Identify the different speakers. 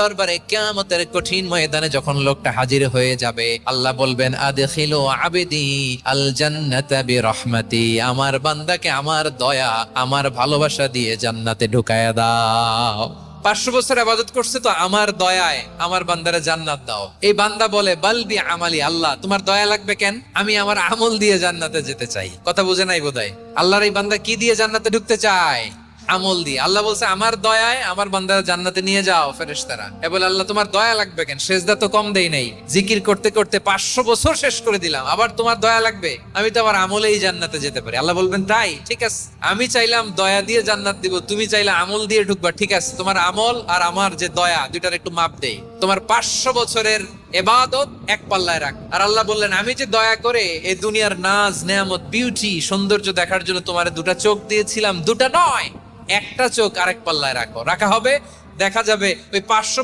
Speaker 1: দরবারে কিয়ামতের কঠিন ময়দানে যখন লোকটা হাজির হয়ে যাবে, আল্লাহ বলবেন আদখিলু আবদি আল জান্নাতা বিরহমাতি, আমার বান্দাকে আমার দয়া আমার ভালোবাসা দিয়ে জান্নাতে ঢুকায়া দাও। 500 বছর ইবাদত করছে তো আমার দয়ায় আমার বান্দারে জান্নাত দাও। এই বান্দা বলে বালবি আমালি, আল্লাহ তোমার দয়া লাগবে কেন, আমি আমার আমল দিয়ে জান্নাতে যেতে চাই। কথা বুঝে নাই বোধহয়। আল্লাহর এই বান্দা কি দিয়ে জান্নাতে ঢুকতে চায়? আমল দিয়ে। আল্লাহ বলছে আমার দয়ায় আমার বান্দারা জান্নাতে নিয়ে যাও ফেরেশতারা। এ বলে আল্লাহ তোমার দয়া লাগবে কেন, সেজদা তো কম দেই নাই, জিকির করতে করতে 500 বছর শেষ করে দিলাম, আবার তোমার দয়া লাগবে? আমি তো আমার আমলেই জান্নাতে যেতে পারি। আল্লাহ বলবেন তাই, ঠিক আছে, আমি চাইলাম দয়া দিয়ে জান্নাত দিব, তুমি চাইলে আমল দিয়ে ঢুকবা, ঠিক আছে, তোমার আমল আর আমার যে দয়া দুইটার একটু মাপ দেই। তোমার 500 বছরের এবাদত এক পাল্লায় রাখ। আর আল্লাহ বললেন আমি যে দয়া করে এই দুনিয়ার নাজ নেয়ামত বিউটি সৌন্দর্য দেখার জন্য তোমার দুটা চোখ দিয়েছিলাম, দুটা নয় একটা চোখ আরেক পাল্লায় রাখো, রাখা হবে। দেখা যাবে ওই 500